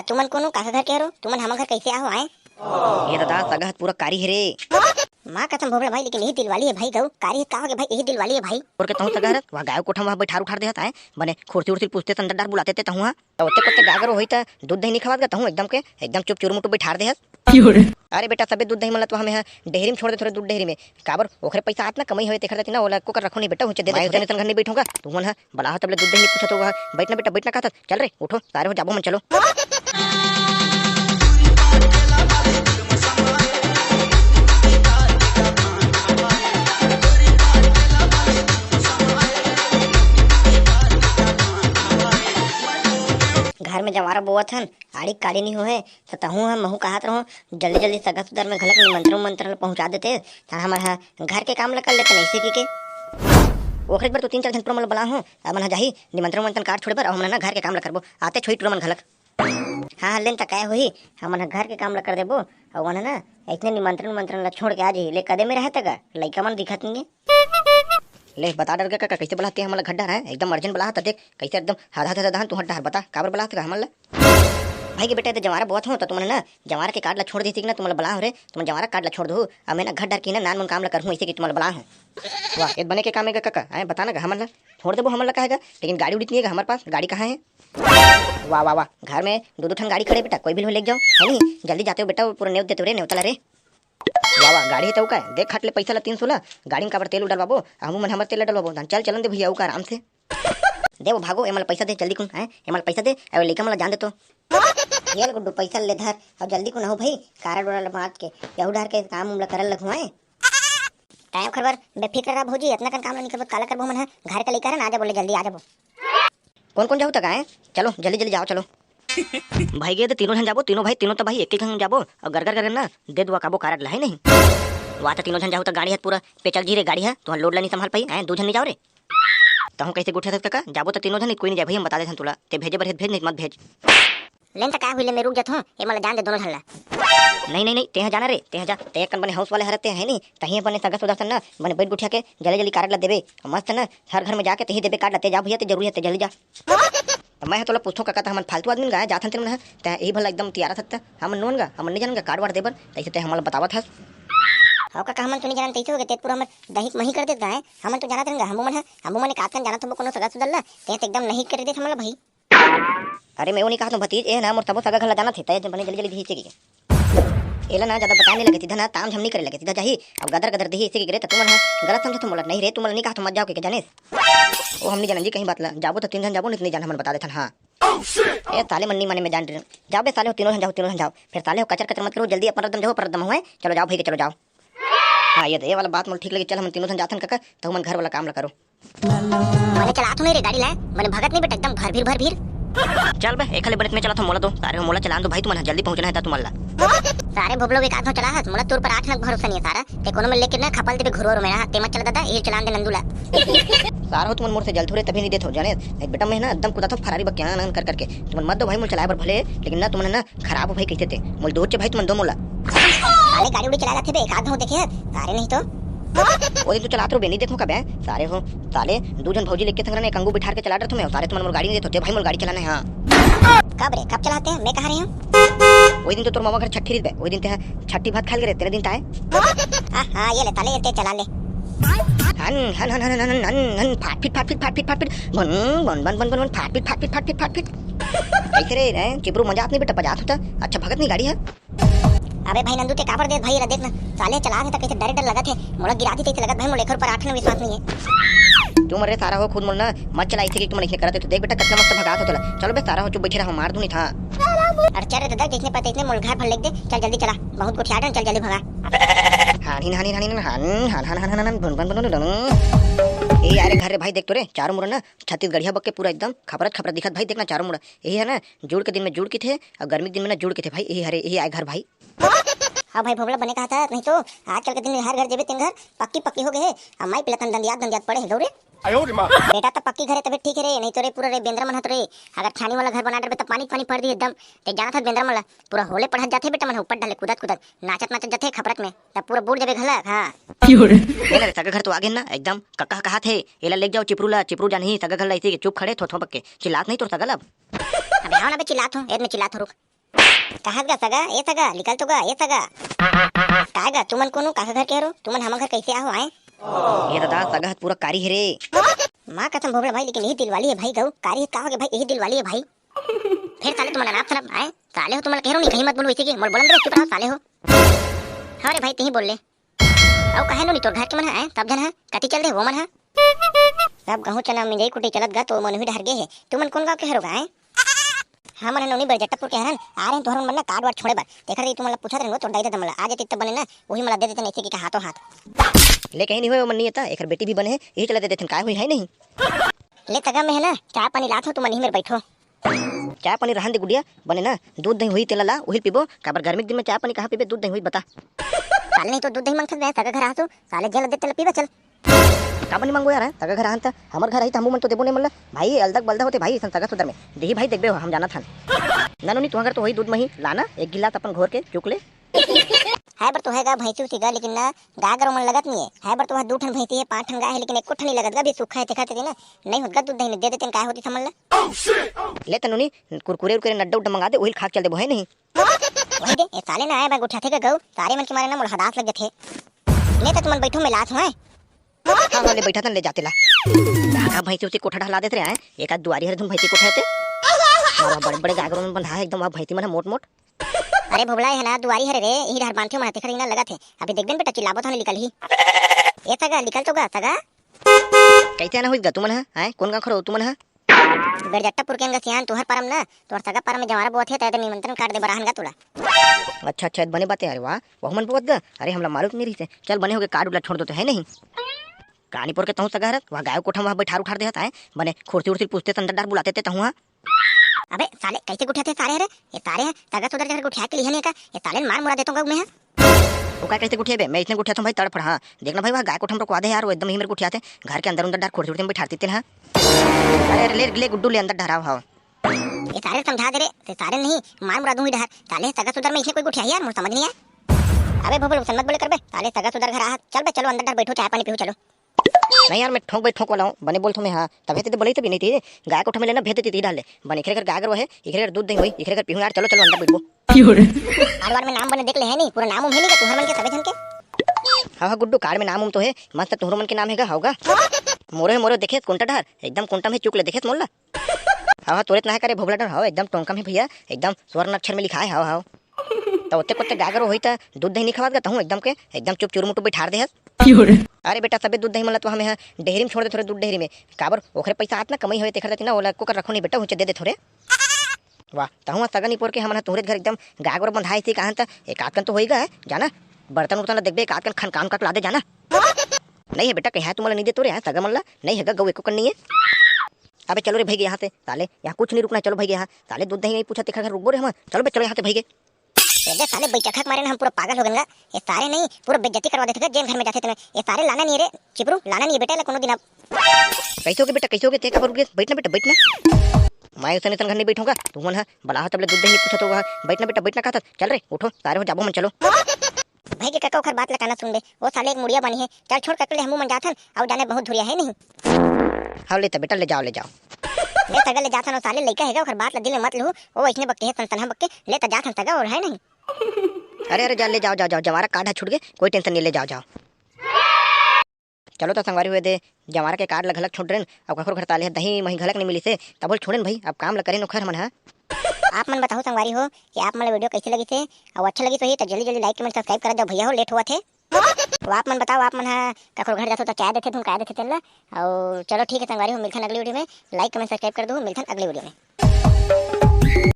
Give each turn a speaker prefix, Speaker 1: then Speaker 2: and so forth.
Speaker 1: तुमन कोनो काका घर के रो तुमन हम घर कैसे आओ आए?
Speaker 2: ये दादा सगहत पूरा कारी है रे।
Speaker 1: माँ कसम भोबड़ा भाई, लेकिन यही दिल वाली है भाई। गौ कारी का हो गया भाई, यही दिल वाली है भाई।
Speaker 2: और के तहु सगहत वहां गाय कोठा वहां बैठार उठार देहत है बने खुर्सी उर्सी पूछते संदर डार बुलाते ते तहुआ तो ओते कोते गागर होई त दूध दही नहीं खवात गा तहु एकदम के एकदम चुप चुरमुटु बैठार देहत। अरे बेटा सबे दूध दही मतलब हमें डेहरी में छोड़ दे थोड़े दूध डेहरी में काबर ओखरे पैसा आत ना कमाई होए तेखर ना ओला को कर रखो नहीं बेटा हुचे दे दे जने तन घर नहीं बैठूंगा तू मन बड़ा तबले दूध दही नहीं पूछत होगा। बैठना बेटा बैठना कहत चल रे उठो सारे हो जाबो मन चलो।
Speaker 1: घर में जवारा बोअत हन आड़ी काड़ी नहीं होए तो तहु हम महू कहत रहो जल्दी जल्दी सगा सुदर में घलक निमंत्रण मंत्रण पहुंचा देते त हमर घर के काम ला कर लेते ऐसे की के ओखरे पर तो 3-4 दिन पूरा बला हूं अब मन जाही निमंत्रण मंत्रण कार्ड छोड़े पर हमन ना घर के काम ला करबो आते छोई पूरा मन घलक। हां लेन त काय होई हमन घर के काम ला कर देबो और वन ना इतने निमंत्रण मंत्रण ला छोड़ के आ जी ले कदे में रहत गा लइका मन दिखत नहीं ले बता डर के का कैसे बुलाते हैं हमला गड्ढा है एकदम अर्जेंट बुला त देख कैसे एकदम हाधा हाधा दहन तू हट बता काबर बुलात का हमला भाई के बेटा तो जवारा बहुत हो तो तुमने ना जवारा के कार्ड ला छोड़ दी थी ना तुमला बुला हो रे तुम जवारा कार्ड ला छोड़ दो अब मैं ना घर डर की ना नान मन काम ला करहूं ऐसे कि तुमला बुला हूं। वाह ये बने के काम है काका है बताना गा हमला छोड़ देबो हमला कहेगा लेकिन गाड़ी उड़ी नहीं है हमारे पास गाड़ी कहां है? वाह वाह वाह घर में दो ठन गाड़ी खड़े बेटा कोई भी ले जाओ है नहीं जल्दी जाते हो बेटा पूरा नेव देते रे नेवतला रे। वाह वाह गाड़ी है तो का देख खटले पैसा ला 316 गाड़ी में काबर तेल डलवाबो हमू मन हमर तेल डलवाबो चल चलन दे भैया आराम से दे वो भागो एमल पैसा दे जल्दी कुन है एमल पैसा दे अब लेका मला जान दे तो ये गुड्डू पैसा ले धर और जल्दी कुन हो भाई कारड वाला मार के यहू डर के काम उमला करल लगुआए टाइम खबर बेफिक्र रहा भौजी इतना कन काम नहीं करबो काला करबो मन है घर का लेकर आ जा बोले जल्दी आ जाबो कौन कौन जाऊ तक आए चलो जल्दी जल्दी जाओ चलो भाई गए तो तीनों जन जाबो तीनों भाई तीनों तो भाई एक ही जन जाबो और गरगर कर ना दे दो काबो कारड ला है नहीं वहाँ तो तीनों जन जाओ तो गाड़ी है पूरा पेचल जी रे गाड़ी है तो लोड ला नहीं संभाल पाई है 2 जन नहीं जाओ रे तहु कैसे गुठे था काका जाबो तो तीनों जन कोई नहीं जाए भाई हम बता दे तुला ते भेजे बर भेज नहीं मत भेज लेन त का हुइले मैं रुक जात हूं ए मला जान दे दोनों झल्ला नहीं नहीं नहीं तेहा जाना रे तेहा जा ते कन बने हाउस वाले हरते है नहीं तही बने सगा सुदासन ना बने बैठ गुठिया के जल्दी जल्दी कार्ड ला देबे मस्त ना हर घर में जाके तही देबे कार्ड लाते जा भैया ते जरूरी है ते जल्दी जा तो मैं तोला पूछो काका हम फालतू आदमी गाय जाथन ते मन ते यही भला एकदम तैयार थता हम नोन गा हम नहीं जानगा कार्ड वार देबर तैसे ते हमला बतावत हस हां काका हम तो नहीं जानते तैसे हो गए ते पूरा हम दही मही कर देता है हम तो जानत रहंगा हम मन काकन जानत हो कोनो सगा सुदल्ला ते एकदम नहीं कर दे हमला भाई। अरे मैं वो नहीं कहा तो भतीज ए ना मोर तबो सगा घर जाना थे तय बने जल्दी जल्दी खींचे की एला ना ज्यादा बताने लगे सीधा ना ताम झम नहीं करे लगे सीधा जाही अब गदर गदर दी इसी की रे तुम गलत समझो तुम नहीं रे तुम नहीं कहा तो मत जाओ के जाने ओ हम नहीं जान जी कहीं बात ला जाबो तो 3 जन जाबो नहीं जान हम बता देथन। हां ए साले मन्नी माने में जान रे जाबे साले हो तीनों जन जाओ फिर साले हो कचर कचर मत करो जल्दी अपन एकदम जाओ पर एकदम हुए चलो जाओ भाई के चलो जाओ। हां ये वाला बात मोल ठीक लगी चल हम तीनों जन जाथन काका तो मन घर वाला काम ला करो माने चला तो नहीं रे गाड़ी लाए माने भगत नहीं बेटा एकदम भर भीर चल बे एकले बड़त में चला तो मोला दो सारे मोला चलान दो भाई तुम जल्दी पहुंचना है ता तुमला सारे भोबलो के काथो चला है मोला तोर पर 8 लाख भरोसा नहीं है सारा ते कोनो में लेके ना खपल दे घुरो मेरा ते मत चला दादा ये चलान दे नंदुला सारा हो तुम मोर से जल थोड़े तभी नहीं देथो जाने एक बेटा मैं ना एकदम कुदा तो फरारी बक्या ना कर करके तुम मत दो भाई मोल चलाए पर भले लेकिन ना तुमने ना खराब भाई कैसे थे मोल दो भाई तुम दो मोला साले गाड़ी उड़ी चला थे बे एक आध हो देखे सारे नहीं तो वो दिन तो चलाते हो बेनी देखो कब है सारे हो साले 2 जन भौजी लेके संग ने कंगू बिठा के चला रहे तुम्हें सारे तुम मोर गाड़ी नहीं देते भाई मोर गाड़ी चलाना है। हां कब रे कब चलाते हैं मैं कह रही हूं वो दिन तो तोर मामा घर छठी रीत वो दिन ते छठी भात खाल गए तेरे दिन ताए हां ये ले ताले ते चला ले हन हन हन हन हन हन फाट फिट बन फाट फिट कैसे रे चिपरू मजाक नहीं बेटा बजात होता अच्छा भगत नहीं गाड़ी है। अबे भाई नंदू ते काबर दे भाई रे देख ना साले चला थे कैसे डर लगा थे मोला गिरा दी थे लगत भाई मोले लेखर पर 8 ना विश्वास नहीं है तुम रे सारा हो खुद मोलना मत चलाई थी कि तुम नहीं करते तो देख बेटा कितना मस्त भगात होतला चलो बे सारा हो चुप बैठे रहो मार दूं नहीं था अरे चल रे दादा जितने पते इतने मोल घर पर लिख दे चल जल्दी चला बहुत कुछ आडन चल जल्दी भगा हन ए यार घर रे भाई देख तो रे चारों मुड़ा ना छत्तीसगढ़िया बक के पूरा एकदम खपरत दिखत भाई देखना चारों मुड़ा यही है ना जुड़ के दिन में जुड़ के थे और गर्मी के दिन में ना जुड़ के थे भाई यही हरे यही आए घर भाई। हाँ भाई भोबला बने कहा था नहीं तो आजकल के दिन में हर घर जेबे तीन घर पक्की हो गए अब माई पिलतन दंदियात पड़े है गौरे बेटा तो पक्की घर है तबे ठीक है रे नहीं तो रे पूरा रे बेंद्रा मन हत रे अगर छानी वाला घर बना दे तो पानी पड़ दी एकदम ते जाना था बेंद्रा मन पूरा होले पढ़त जाते बेटा मन ऊपर डाले कुदत नाचत जाते खपरत में तब पूरा बूढ़ जाबे घला। हां एला सगा घर तो आगे ना एकदम कक्का कहा थे एला ले जाओ चिपरू जानी सगा घर लाइसी के चुप खड़े थो बक्के चिल्लात नहीं तो सगल अब अबे हां ना बे चिल्लात हूं एद में चिल्लात रुक कहाँ गा सगा ए सगा निकल तो गा ए सगा का गा तुमन कोनो काका घर के हरो तुमन हम घर कैसे आओ आए
Speaker 2: ये दादा सगा पूरा कारी है रे।
Speaker 1: माँ कसम भोबड़ा भाई लेकिन यही दिल वाली है भाई गऊ कारी है का हो गया भाई यही दिल वाली है भाई फिर साले तुमन नाप सरप आए साले हो तुमन कह रहो नहीं कहीं मत बोलो इसे की मोर बोलन रे चुप रहो साले हो अरे भाई तही बोल ले औ कहे नो नहीं तोर घर के मन है तब जन है कति चल दे वो मन है सब गहूं चना मिंजई कुटी चलत गा तो मन ही डर गे है तुमन कौन गांव के हरो गाए हमन नोनी बरजट्टापुर के हरन आ रहे तोहरन मन ना कार्ड वार्ड छोड़े बार देखा रही तुमला पूछा रहे तो दाई दे तमला आज तित बने ना वही मला दे देते नहीं के हाथों हाथ
Speaker 2: ले कहीं नहीं होए मन नहीं था एक बेटी भी बने है यही चला दे देते काय हुई है नहीं
Speaker 1: ले तगा में है ना चाय पानी लात हो तुम नहीं मेरे बैठो
Speaker 2: चाय पानी रहन दे गुड़िया बने ना दूध दही हुई तेला ला वही पीबो काबर गर्मी के दिन में चाय पानी कहाँ पीबे दूध दही हुई बता
Speaker 1: साले नहीं तो दूध दही मांग सकते सगा घर आसो साले जल दे तेल पीबा चल
Speaker 2: का बनी मांगो यार सगा घर आन था हमर घर आई त हमू मन तो देबो नहीं मतलब भाई अलदक बलदा होते भाई सन सगा सुदर में देही भाई देखबे हम जाना था ना नो नहीं तू अगर तो वही दूध में ही लाना एक गिलास अपन घोर के चुक ले
Speaker 1: है बर तो है गा भैंसी सीगा लेकिन ना गा गरो मन लगत नहीं है बर तो दू ठन भैंसी है 5 ठन गाय है लेकिन एको ठन नहीं लगत गा भी सूखा है दिखाते ना नहीं होत गा दूध दही दे देते काय होती समझ ले
Speaker 2: ले तनु नहीं कुरकुरे उरकुरे नड्डा उड्डा मंगा दे वही खा के चल देबो है नहीं
Speaker 1: वही दे ए साले ना आए बा गुठा थे का गऊ सारे मन के मारे ना मोर हदास लग थे ले तो तुमन बैठो में लात हो
Speaker 2: हाँ ले बैठा था ले जाते ला धागा भैंसी उसी कोठा ढला देते रहे एक आध दुआरी हर तुम भैंसी कोठा थे बड़े बड़े गागरों में बंधा है एकदम वहाँ भैंसी मन मोट मोट
Speaker 1: अरे भोबड़ा है ना दुआरी हरे रे यही हर बांधे माथे खड़ी ना लगा थे अभी देख बेन बेटा चिल्लाबो थाने निकल ही ए सगा निकल तो गा सगा
Speaker 2: कैसे आना होइगा तुमन है कौन गाँव खड़ो तुमन है
Speaker 1: बरजट्टापुर के अंगा सियान तुहर परम ना तोर सगा परम में जवारा बोथे तय निमंत्रण काट दे बराहन गा तोला
Speaker 2: अच्छा अच्छा बने बातें अरे वाह वह मन बहुत गा अरे हमला मालूम नहीं रही से चल बने होगे कार्ड उला छोड़ दो तो है नहीं कहानीपुर के तहु सगा हरत वहाँ गाय कोठा वहाँ बैठार उठार देता है बने खुर्सी उर्सी पूछते संदर बुलाते थे तहुआ
Speaker 1: अबे साले कैसे गुठा थे सारे रे ये सारे हैं सगा सुधर जगह गुठा के लिए नहीं का ये साले मार मुरा देता हूँ मैं
Speaker 2: वो क्या कैसे गुठिया बे मैं इतने गुठिया था भाई तड़फड़ हाँ देखना भाई वहाँ गाय कोठा रखवा दे यार वो एकदम ही मेरे गुठिया थे घर के अंदर अंदर डार खुर्सी में बैठाते थे हाँ अरे ले गुड्डू ले अंदर डरा भाव
Speaker 1: ये सारे समझा दे रे सारे नहीं मार मुरा दूँ डर साले सगा सुधर में इसे कोई गुठिया यार मुझे समझ नहीं आया अबे भोबल मत बोले कर बे साले सगा सुधर घर आ चल बे चलो अंदर बैठो चाय पानी पियो चलो
Speaker 2: नहीं यार मैं ठोक वाला हूँ बने बोल तुम्हें हाँ तभी तो बोली तभी नहीं थी गाय को ठमें लेना भेज देती थी डाले बने इखरे घर गाय अगर वो है इखरे घर दूध देंगे वही इखरे घर पीऊँ यार चलो चलो अंदर बैठो
Speaker 1: हर बार में नाम बने देख ले है नहीं पूरा नाम है नहीं का तुम्हारे मन के सभी जन के
Speaker 2: हाँ हाँ गुड्डू कार्ड में नाम तो है मस्त तुम्हारे मन के नाम है होगा मोरे मोरे देखे कोंटा ढार एकदम कोंटा में चुक ले देखे मोल्ला हाँ हाँ तोरे ना करे भोबला डर हाँ एकदम टोंका में भैया एकदम स्वर्ण अक्षर में लिखा है हाँ हाँ तो ओते कोते गागर होई त दूध दही नहीं खवात गा तहूं एकदम के एकदम चुप चुरमुटु बैठार दे अरे बेटा सबे दूध दही मतलब तो हमें डेहरी में छोड़ दे थोड़े दूध डेहरी में काबर ओखरे पैसा आत ना कमाई होए तेखर देती ना ओला को कर रखो नहीं बेटा होचे दे दे थोड़े वाह तहूं सगनी पोर के हमन तोहरे घर एकदम गागर बंधाई थी कहां त एक आदकन तो होईगा है जाना बर्तन उर्तन देखबे एक आदकन खन काम काट ला दे जाना नहीं है बेटा कहीं तुमला नहीं दे तोरे यहाँ सगा मनला नहीं है गौ एको करनी है अबे चलो रे भाई यहाँ से साले यहाँ कुछ नहीं रुकना चलो भाई यहाँ साले दूध दही नहीं पूछा तेखर घर रुकबो रे हम चलो बे चलो यहाँ से भाई
Speaker 1: ये साले बैठक मारे ना हम पूरा पागल हो गए ये सारे नहीं पूरा बेइज्जती करवा देते जेल घर में जाते थे ये सारे लाना नहीं रे चिपरू लाना नहीं बेटा कोनो दिन अब
Speaker 2: कैसे हो गए बेटा कैसे हो गए ते कब रुक बैठना बेटा बैठना मैं उसे घर नहीं बैठूंगा तू मन है बड़ा तब दूध नहीं पूछा तो वहाँ बैठना कहा था चल रे उठो सारे हो जाबो मन चलो
Speaker 1: भाई के काका ओखर बात लगाना सुन ले वो साले एक मुड़िया बनी है चल छोड़ ककले हमू मन जाथन और जाने बहुत धुरिया है नहीं
Speaker 2: हाँ ले बेटा ले जाओ ले
Speaker 1: सगा ले जाथन और साले लइका हैगा ओखर बात दिल में मत लहू वो इसने बकते है संसन बक्के ले त जाथन सगा और है नहीं
Speaker 2: अरे जा ले जाओ जवारा कार्ड छूट गए कोई टेंशन नहीं ले जाओ चलो तो संगवारी हुए दे जवारा के कार्ड लगलक छोड़ रहे अब कखर घर ताले दही वहीं घलक नहीं मिली से तब बोल छोड़े भाई अब काम ल करें नोखर मन है
Speaker 1: आप मन बताओ संगवारी हो कि आप मन वीडियो कैसी लगी थे और अच्छा लगी तो ही तो जल्दी जल्दी लाइक कमेंट सब्सक्राइब कर दो भैया हो लेट हुआ थे तो आप मन बताओ आप मन कखर घर जाते तो चाय देते तुम काय देते चल और चलो ठीक है संगवारी हो मिलथन अगली वीडियो में लाइक कमेंट सब्सक्राइब कर दो मिलथन अगली वीडियो में।